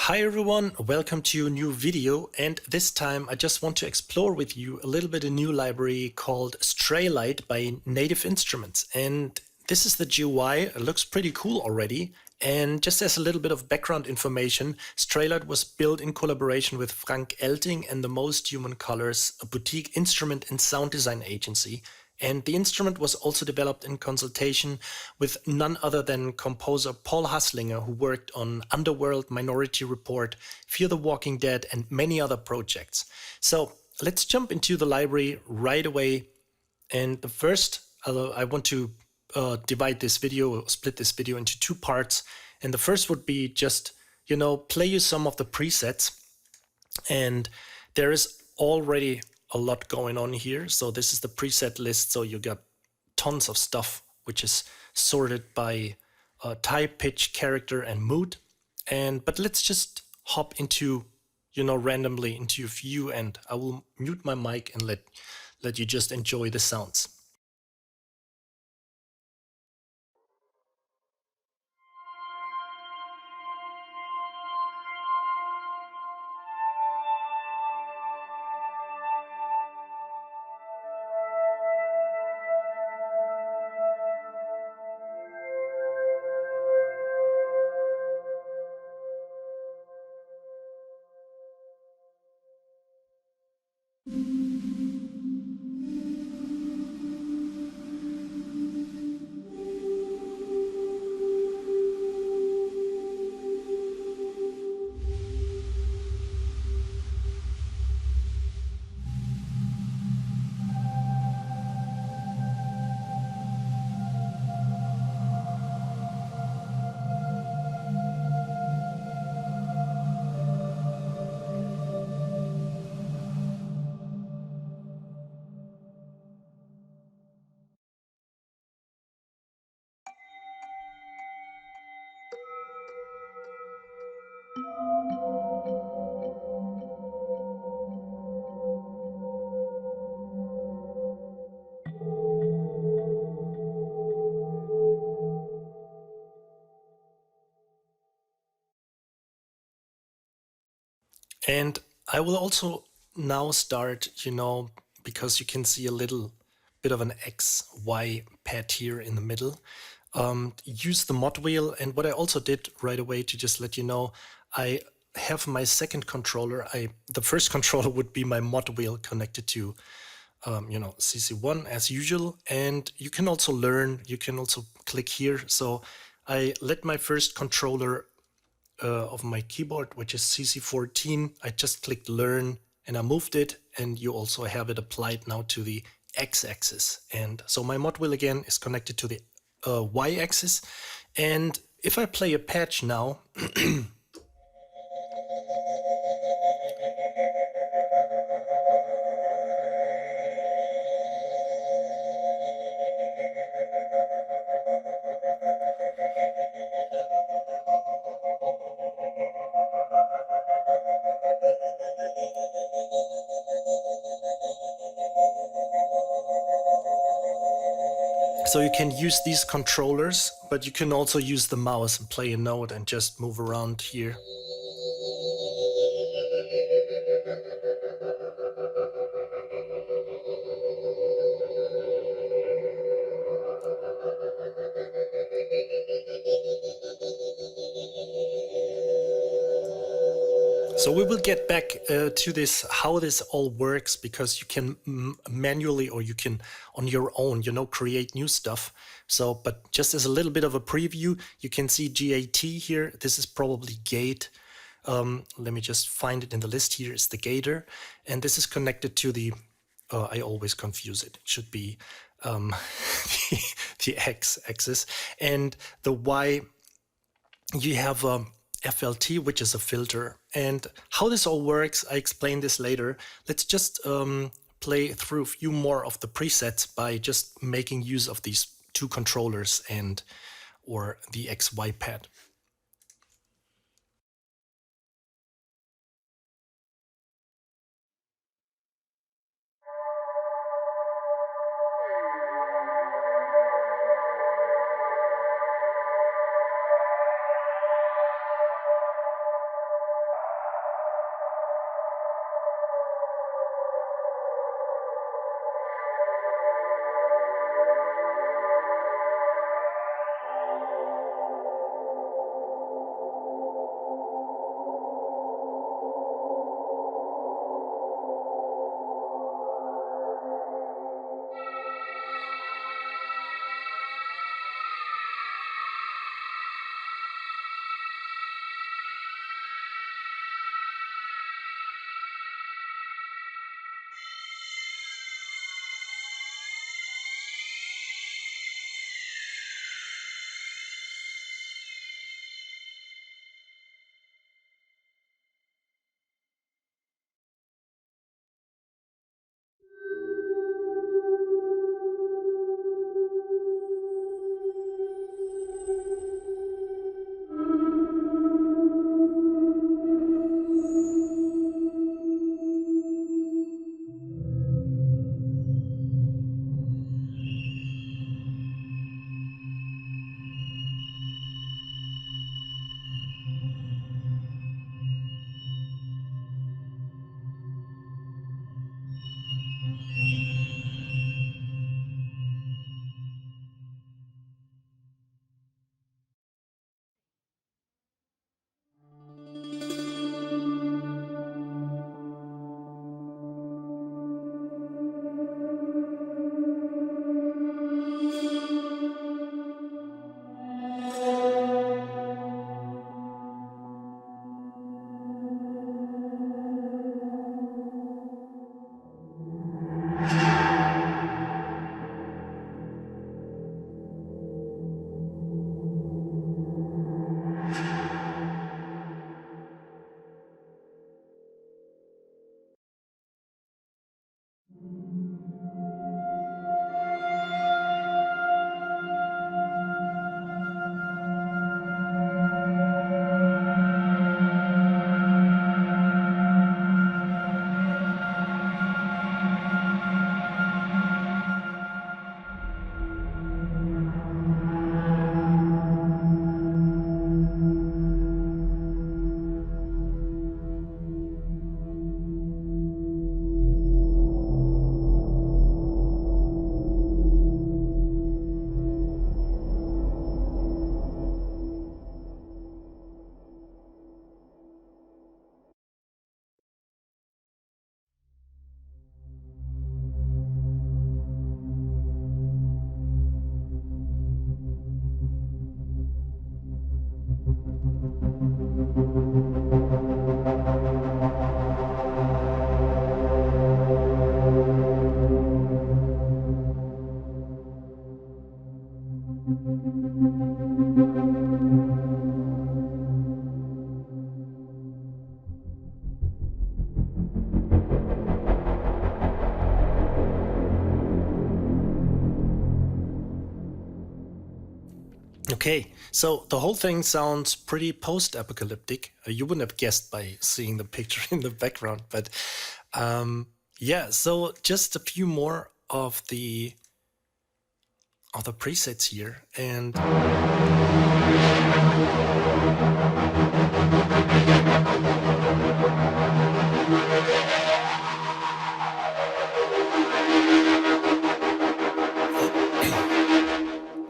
Hi everyone, welcome to a new video, and this time I just want to explore with you a little bit a new library called Straylight by Native Instruments. And this is the GUI. It looks pretty cool already. And just as a little bit of background information, Straylight was built in collaboration with Frank Elting and the Most Human Colors, a boutique instrument and sound design agency. And the instrument was also developed in consultation with none other than composer Paul Haslinger, who worked on Underworld, Minority Report, Fear the Walking Dead, and many other projects. So let's jump into the library right away. And the first, I want to divide this video, split this video into two parts. And the first would be just, play you some of the presets. And there is already a lot going on here. So this is the preset list. So you got tons of stuff, which is sorted by type, pitch, character, and mood. But let's just hop into, randomly into a few, and I will mute my mic and let you just enjoy the sounds. And I will also now start, because you can see a little bit of an XY pad here in the middle, use the mod wheel. And what I also did right away to just let you know, I have my second controller. The first controller would be my mod wheel connected to, CC1 as usual. And you can also learn, you can also click here. So I let my first controller of my keyboard, which is CC14. I just clicked learn and I moved it, and you also have it applied now to the x-axis. And so my mod wheel again is connected to the y-axis. And if I play a patch now, so you can use these controllers, but you can also use the mouse and play a note and just move around here. So we will get back to this, how this all works, because you can manually, or you can on your own, create new stuff. So, but just as a little bit of a preview, you can see GAT here. This is probably gate. Let me just find it in the list here. It's the gator. And this is connected to the, I always confuse it. It should be the x-axis. And the Y, you have FLT, which is a filter. And how this all works, I explain this later. Let's just play through a few more of the presets by just making use of these two controllers or the XY pad. Okay, so the whole thing sounds pretty post-apocalyptic. You wouldn't have guessed by seeing the picture in the background, but yeah. So just a few more of the presets here, and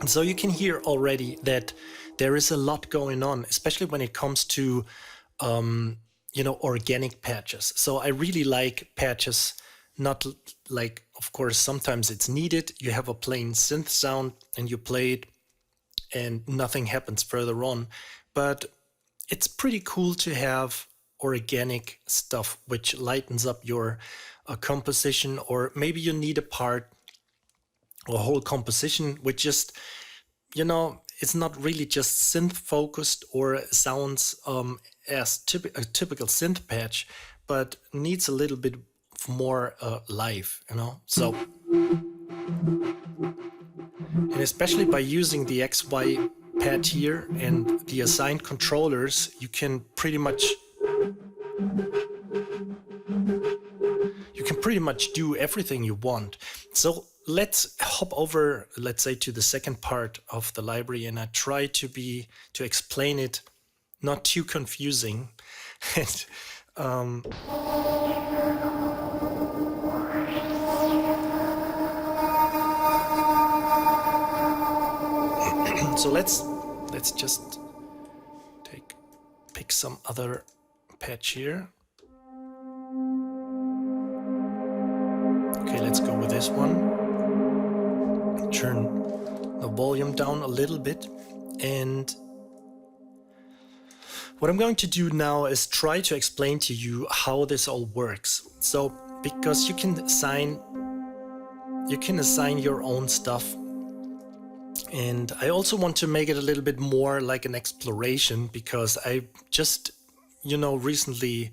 so you can hear already that there is a lot going on, especially when it comes to organic patches. So I really like patches, not like, of course, sometimes it's needed. You have a plain synth sound and you play it and nothing happens further on. But it's pretty cool to have organic stuff which lightens up your composition, or maybe you need a part or a whole composition which just, it's not really just synth focused or sounds as a typical synth patch, but needs a little bit more life, So, and especially by using the XY pad here and the assigned controllers, you can pretty much do everything you want. So let's hop over, let's say, to the second part of the library, and I try to explain it not too confusing. So let's just pick some other patch here. Okay, let's go with this one. Turn the volume down a little bit, and what I'm going to do now is try to explain to you how this all works. So, because you can assign your own stuff, and I also want to make it a little bit more like an exploration, because I just, recently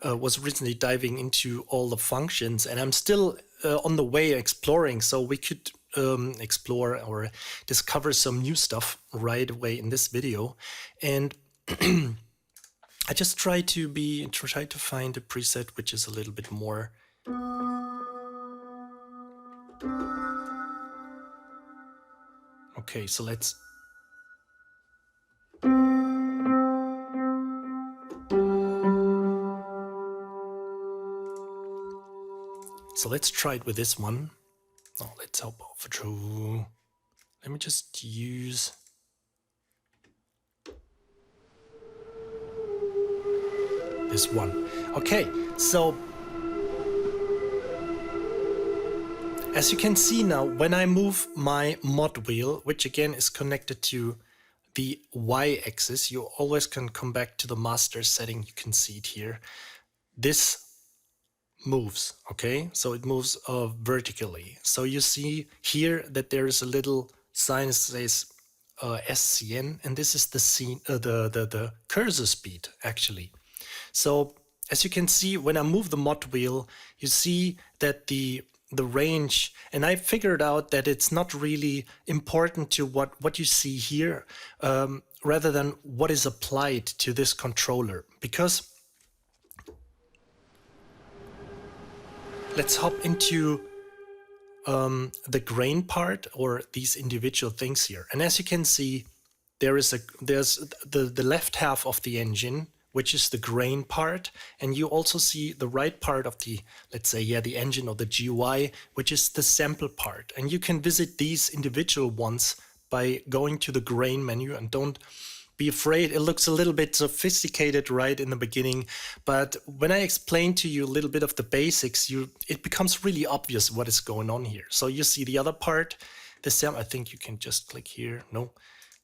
was diving into all the functions, and I'm still on the way exploring. So we could explore or discover some new stuff right away in this video, and I just try to find a preset which is a little bit more okay. So let's try it with this one. Oh, let's hop over to. Let me just use. This one. Okay, so as you can see now, when I move my mod wheel, which again is connected to the y-axis, you always can come back to the master setting. You can see it here. This moves, okay? So it moves vertically. So you see here that there is a little sign that says SCN, and this is the cursor speed actually. So as you can see, when I move the mod wheel, you see that the range, and I figured out that it's not really important to what you see here, rather than what is applied to this controller. Because let's hop into the grain part, or these individual things here. And as you can see, there's the left half of the engine, which is the grain part, and you also see the right part of the, let's say, the engine or the GUI, which is the sample part. And you can visit these individual ones by going to the grain menu, and don't be afraid. It looks a little bit sophisticated right in the beginning, but when I explain to you a little bit of the basics, it becomes really obvious what is going on here. So you see the other part, the sam. I think you can just click here. No,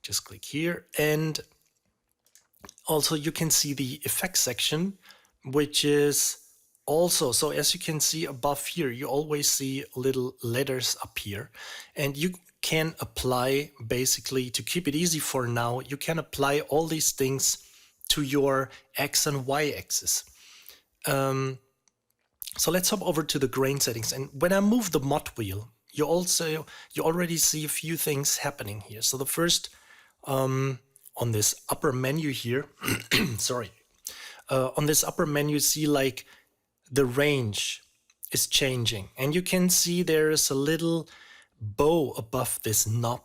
just click here, and also you can see the effects section, which is also, so as you can see above here, you always see little letters up here, and you can apply, basically, to keep it easy for now, you can apply all these things to your X and Y axis. So let's hop over to the grain settings, and when I move the mod wheel, you already see a few things happening here. So the first On this upper menu here, sorry, on this upper menu, see like the range is changing, and you can see there is a little bow above this knob.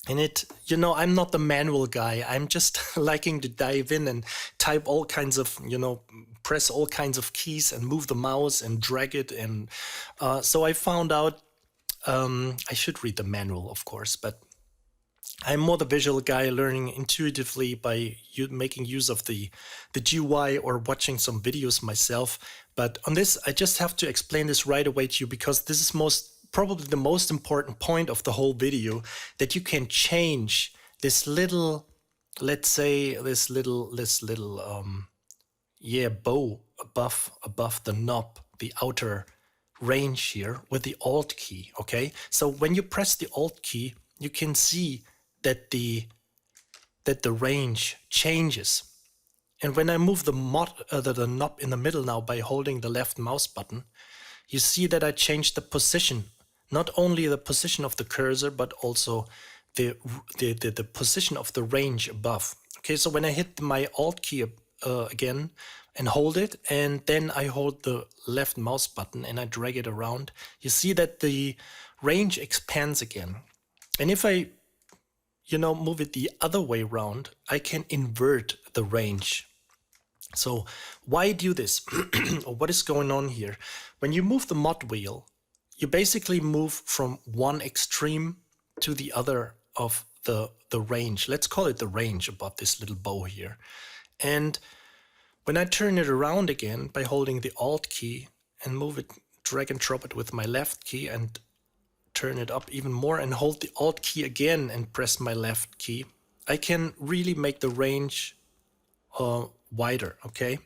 And it, you know, I'm not the manual guy. I'm just liking to dive in and type all kinds of, you know, press all kinds of keys and move the mouse and drag it. And so I found out, I should read the manual, of course, but I'm more the visual guy, learning intuitively by making use of the GUI or watching some videos myself. But on this, I just have to explain this right away to you, because this is probably the most important point of the whole video, that you can change this little, let's say this little bow above the knob, the outer range here, with the Alt key. Okay, so when you press the Alt key, you can see that the range changes. And when I move the knob in the middle now by holding the left mouse button, you see that I changed the position, not only the position of the cursor, but also the position of the range above. Okay, so when I hit my Alt key again and hold it, and then I hold the left mouse button and I drag it around, you see that the range expands again. And if I, you know, move it the other way around, I can invert the range. So why do this? Or what is going on here? When you move the mod wheel, you basically move from one extreme to the other of the range. Let's call it the range above this little bow here. And when I turn it around again by holding the Alt key and move it, drag and drop it with my left key and turn it up even more and hold the Alt key again and press my left key, I can really make the range wider. Okay.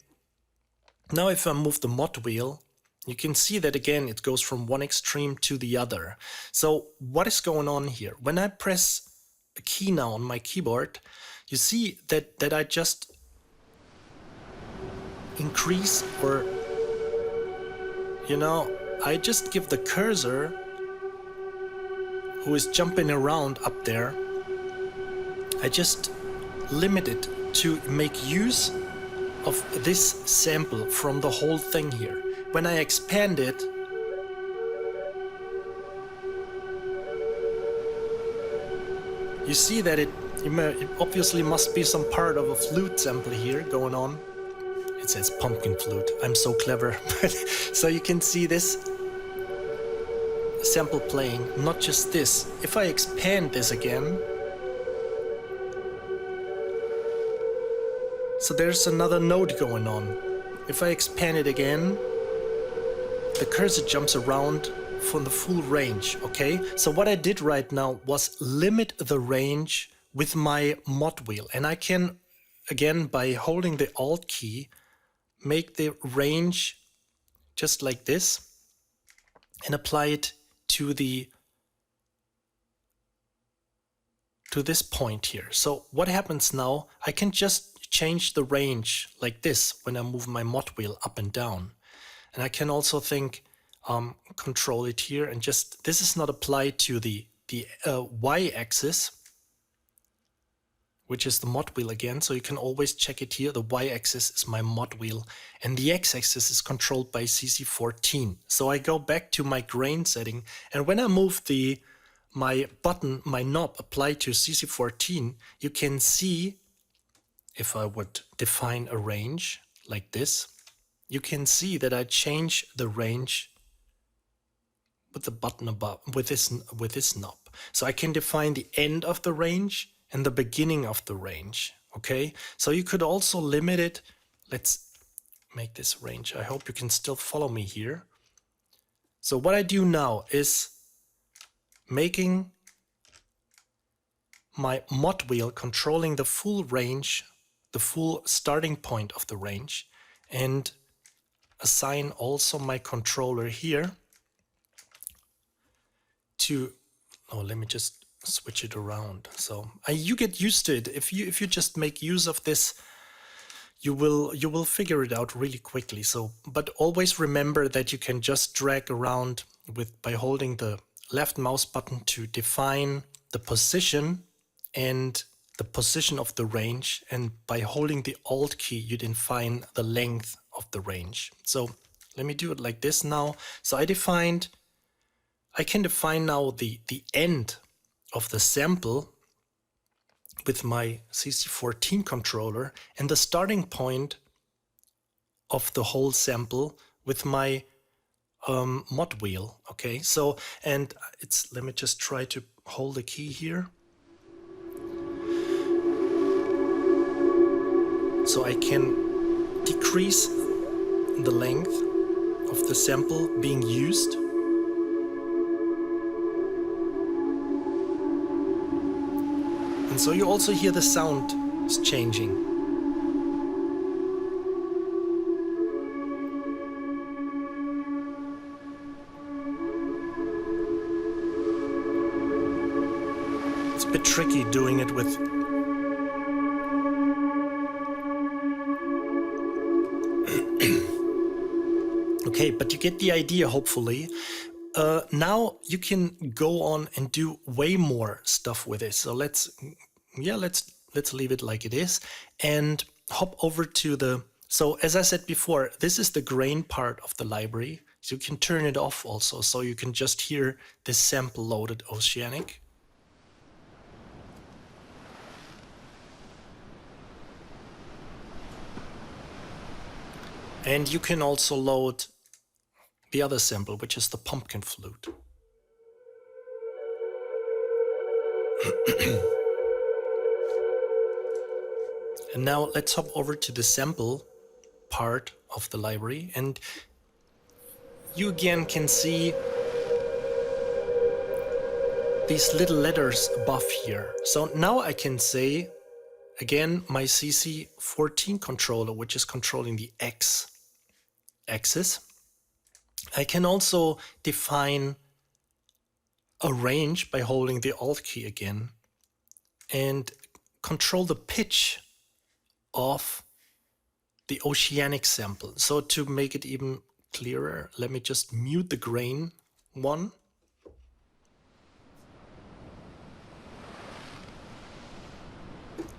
Now if I move the mod wheel, you can see that again it goes from one extreme to the other. So what is going on here? When I press a key now on my keyboard, you see that I just increase, or, you know, I just give the cursor, who is jumping around up there, I just limit it to make use of this sample from the whole thing here. When I expand it, you see that it obviously must be some part of a flute sample here going on. It says pumpkin flute. I'm so clever. So you can see this sample playing, not just this. If I expand this again, so there's another note going on. If I expand it again, the cursor jumps around from the full range. Okay, so what I did right now was limit the range with my mod wheel, and I can, again, by holding the Alt key, make the range just like this and apply it to this point here. So what happens now, I can just change the range like this when I move my mod wheel up and down. And I can also control it here, and just, this is not applied to the y-axis, which is the mod wheel again, so you can always check it here. The y-axis is my mod wheel, and the x-axis is controlled by CC14. So I go back to my grain setting, and when I move my knob applied to CC14, you can see, if I would define a range like this, you can see that I change the range with the button above, with this knob. So I can define the end of the range and the beginning of the range. Okay, so you could also limit it. Let's make this range. I hope you can still follow me here. So what I do now is making my mod wheel controlling the full range, the full starting point of the range, and assign also my controller here to, oh, let me just switch it around. So you get used to it. If you just make use of this, you will figure it out really quickly. So, but always remember that you can just drag around by holding the left mouse button to define the position and the position of the range, and by holding the Alt key you define the length of the range. So let me do it like this now. So I can define now the end of the sample with my CC14 controller and the starting point of the whole sample with my mod wheel. Okay, so and let me just try to hold the key here. So I can decrease the length of the sample being used. And so you also hear the sound is changing. It's a bit tricky doing it with okay, but you get the idea, hopefully. Now you can go on and do way more stuff with it. So let's leave it like it is and hop over to the. So as I said before, this is the grain part of the library. So you can turn it off also, so you can just hear this sample loaded oceanic. And you can also load the other sample, which is the pumpkin flute. And now let's hop over to the sample part of the library, and you again can see these little letters above here. So now I can say, again, my CC14 controller, which is controlling the X axis. I can also define a range by holding the Alt key again and control the pitch of the oceanic sample. So to make it even clearer, let me just mute the grain one.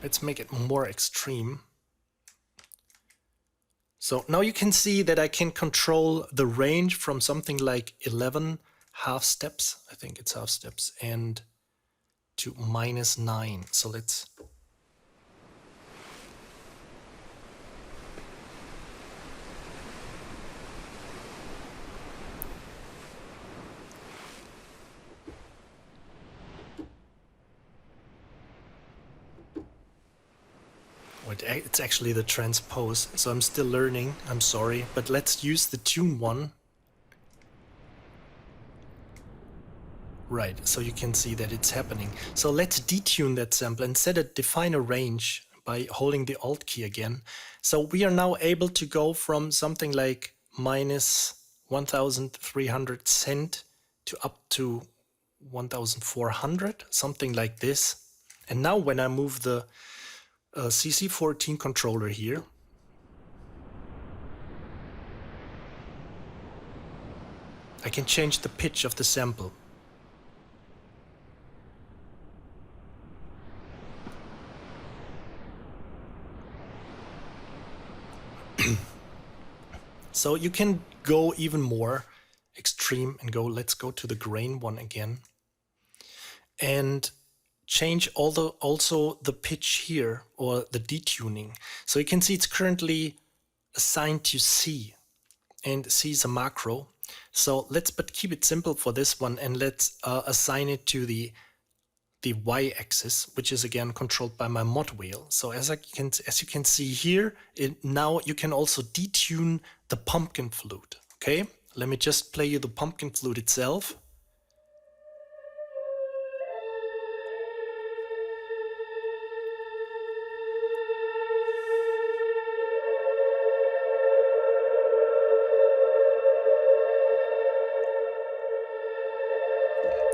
Let's make it more extreme. So now you can see that I can control the range from something like 11 half steps, I think it's half steps, and to -9. So let's it's actually the transpose, so I'm still learning, I'm sorry, but let's use the tune one. Right, so you can see that it's happening. So let's detune that sample and define a range by holding the Alt key again. So we are now able to go from something like -1,300 cent to up to 1,400, something like this. And now when I move the CC14 controller here, I can change the pitch of the sample. So you can go even more extreme and let's go to the grain one again and change also the pitch here, or the detuning. So you can see it's currently assigned to C, and C is a macro. So but keep it simple for this one, and let's assign it to the y-axis, which is again controlled by my mod wheel. So as you can see here, now you can also detune the pumpkin flute. Okay, let me just play you the pumpkin flute itself.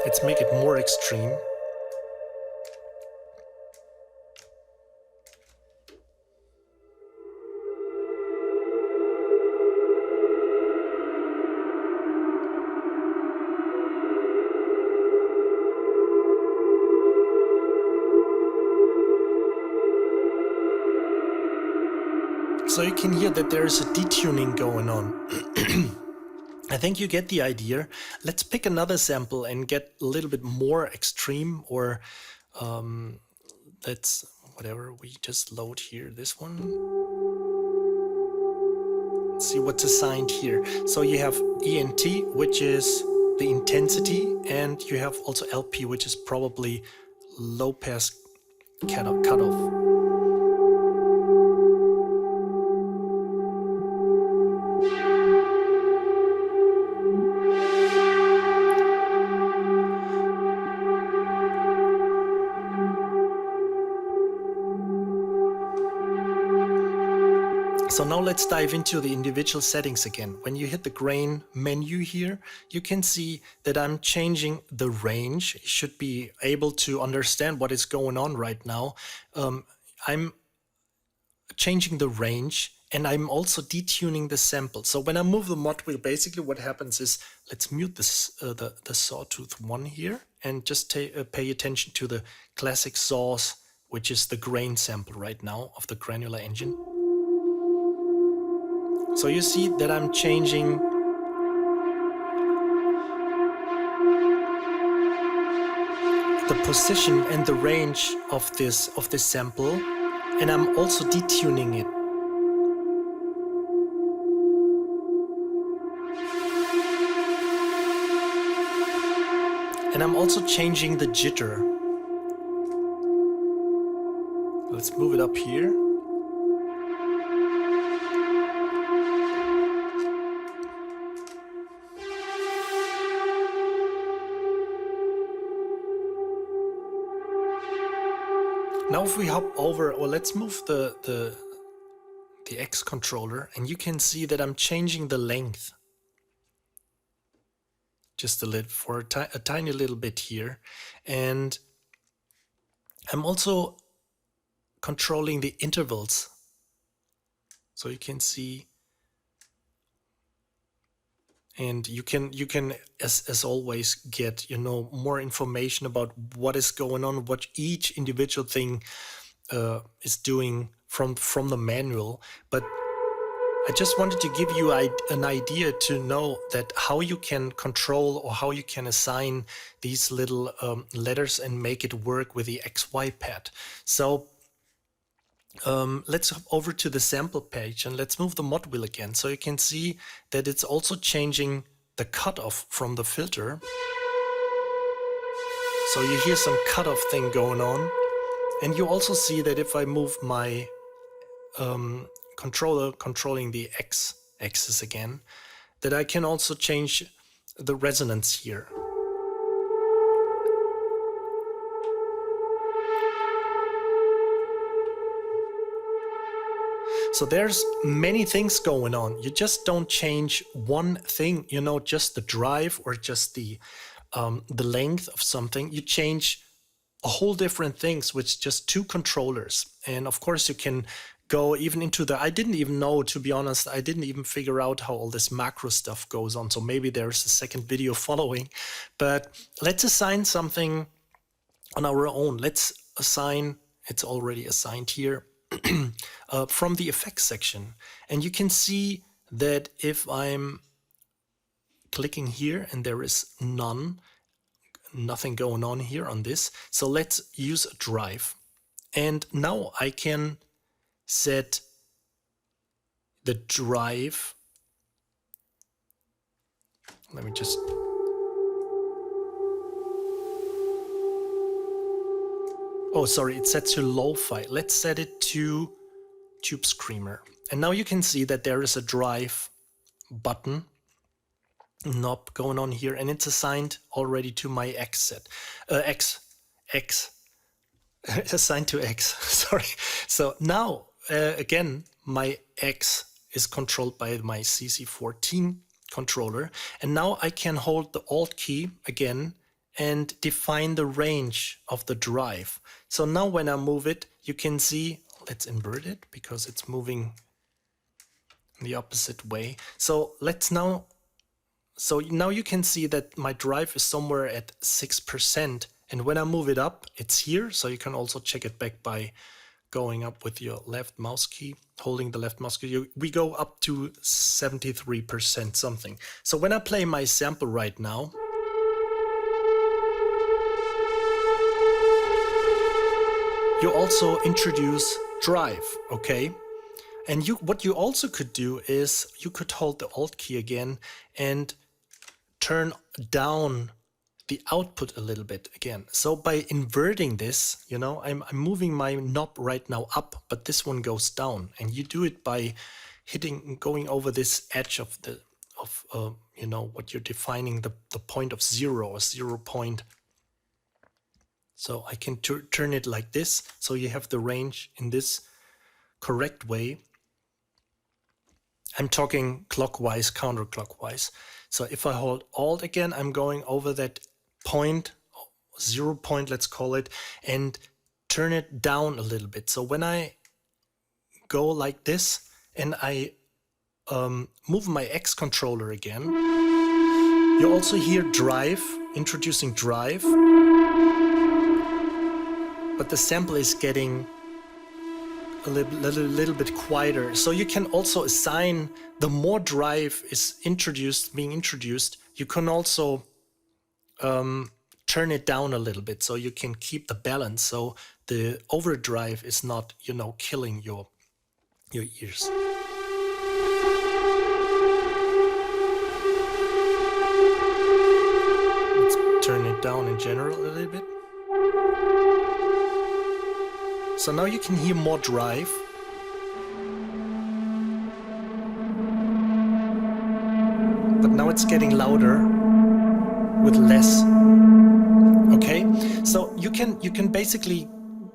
Let's make it more extreme. So you can hear that there is a detuning going on. I think you get the idea. Let's pick another sample and get a little bit more extreme, or let's, whatever, we just load here, this one. Let's see what's assigned here. So you have ENT, which is the intensity, and you have also LP, which is probably low pass cutoff. So now let's dive into the individual settings again. When you hit the grain menu here, you can see that I'm changing the range. You should be able to understand what is going on right now. I'm changing the range, and I'm also detuning the sample. So when I move the mod wheel, basically what happens is, let's mute this, the sawtooth one here, and just pay attention to the classic saws, which is the grain sample right now of the granular engine. So you see that I'm changing the position and the range of this sample, and I'm also detuning it. And I'm also changing the jitter. Let's move it up here. Now if we hop over, or let's move the X controller, and you can see that I'm changing the length just a little, for a tiny little bit here. And I'm also controlling the intervals. So you can see, and you can as always get, you know, more information about what is going on, what each individual thing is doing from the manual. But I just wanted to give you an idea to know that how you can control, or how you can assign these little letters and make it work with the XY pad. So let's hop over to the sample page, and let's move the mod wheel again. So you can see that it's also changing the cutoff from the filter. So you hear some cutoff thing going on. And you also see that if I move my controller controlling the X axis again, that I can also change the resonance here. So there's many things going on. You just don't change one thing, you know, just the drive or just the length of something. You change a whole different things with just two controllers. And of course you can go even into I didn't even know, to be honest, I didn't even figure out how all this macro stuff goes on. So maybe there's a second video following, but let's assign something on our own. Let's assign, it's already assigned here, from the effects section. And you can see that if I'm clicking here and there is nothing going on here on this. So let's use a drive. And now I can set the drive. Let me just. Oh, sorry, it sets to lo-fi. Let's set it to tubescreamer. And now you can see that there is a drive button knob going on here, and it's assigned already to my X set. X assigned to X. Sorry. So now again, my X is controlled by my CC14 controller, and now I can hold the Alt key again and define the range of the drive. So now when I move it, you can see, let's invert it because it's moving the opposite way. So now you can see that my drive is somewhere at 6%. And when I move it up, it's here. So you can also check it back by going up with your left mouse key, holding the left mouse key, we go up to 73% something. So when I play my sample right now, you also introduce drive, okay? And what you also could do is you could hold the Alt key again and turn down the output a little bit again. So by inverting this, you know, I'm moving my knob right now up, but this one goes down. And you do it by going over this edge of the, you know, what you're defining the point of 0 or 0 point. So I can turn it like this. So you have the range in this correct way. I'm talking clockwise, counterclockwise. So if I hold Alt again, I'm going over that point, 0 point, let's call it, and turn it down a little bit. So when I go like this and I move my X controller again, you also hear drive, introducing drive, but the sample is getting a little bit quieter. So you can also assign, the more drive is being introduced, you can also turn it down a little bit so you can keep the balance. So the overdrive is not, you know, killing your ears. Let's turn it down in general a little bit. So now you can hear more drive. But now it's getting louder with less. Okay, so you can basically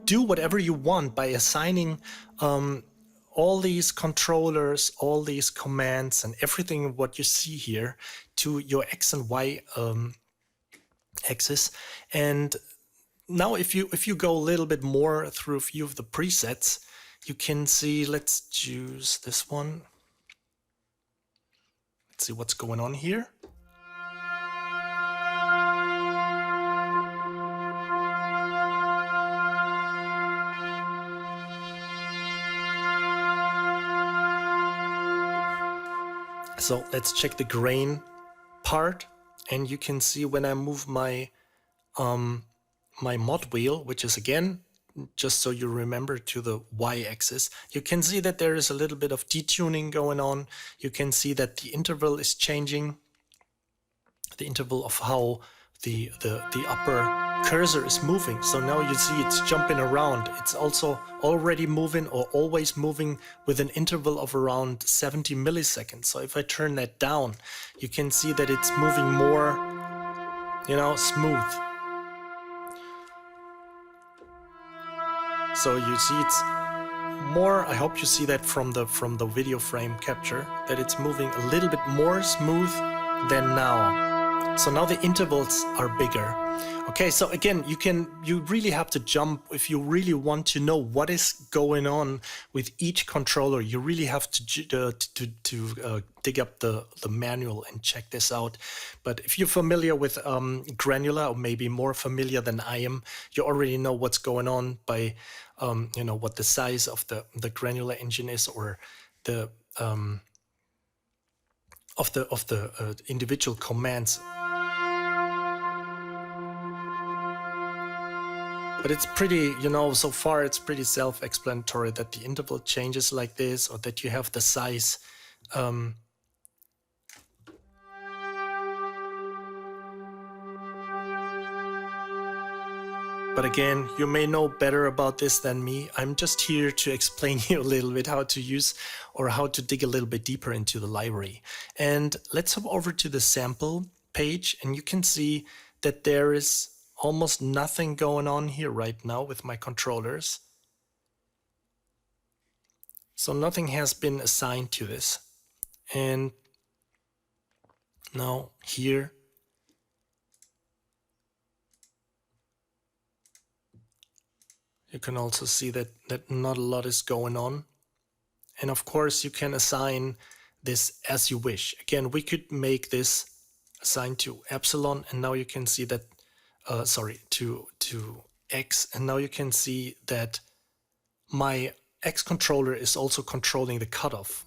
do whatever you want by assigning all these controllers, all these commands, and everything what you see here to your X and Y axis. And now if you go a little bit more through a few of the presets, you can see, let's choose this one. Let's see what's going on here. So let's check the grain part, and you can see when I move my my mod wheel, which is again, just so you remember, to the Y-axis, you can see that there is a little bit of detuning going on. You can see that the interval is changing, the interval of how the upper cursor is moving. So now you see it's jumping around. It's also already moving or always moving with an interval of around 70 milliseconds. So if I turn that down, you can see that it's moving more, you know, smooth. So you see it's more, I hope you see that from the video frame capture, that it's moving a little bit more smooth than now. So now the intervals are bigger. Okay, so again, you really have to jump if you really want to know what is going on with each controller. You really have to dig up the manual and check this out. But if you're familiar with granular, or maybe more familiar than I am, you already know what's going on by you know, what the size of the granular engine is, or the of the individual commands. But it's pretty, you know, so far it's pretty self-explanatory that the interval changes like this, or that you have the size. But again, you may know better about this than me. I'm just here to explain you a little bit how to use, or how to dig a little bit deeper into the library. And let's hop over to the sample page, and you can see that there is almost nothing going on here right now with my controllers. So nothing has been assigned to this. And now here, you can also see that not a lot is going on. And of course, you can assign this as you wish. Again, we could make this assigned to epsilon, and now you can see that, sorry, to X, and now you can see that my X controller is also controlling the cutoff.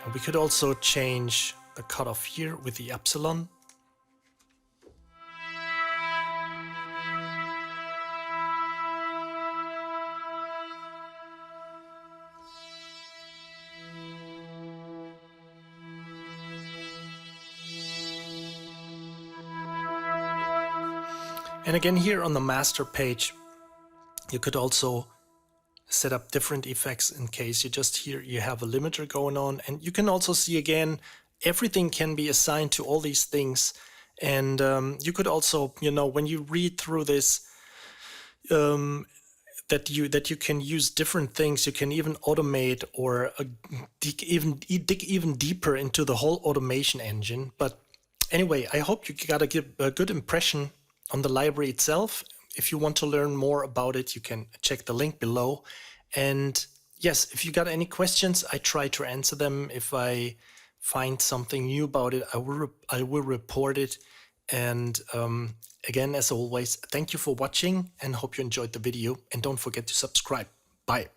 And we could also change the cutoff here with the epsilon. And again, here on the master page, you could also set up different effects in case you just here you have a limiter going on. And you can also see again, everything can be assigned to all these things. And you could also, you know, when you read through this, that you can use different things. You can even automate or dig even deeper into the whole automation engine. But anyway, I hope you got a good impression on the library itself. If you want to learn more about it, you can check the link below. And yes, if you got any questions, I try to answer them. If I find something new about it, I will report it. And again, as always, thank you for watching and hope you enjoyed the video. And don't forget to subscribe. Bye.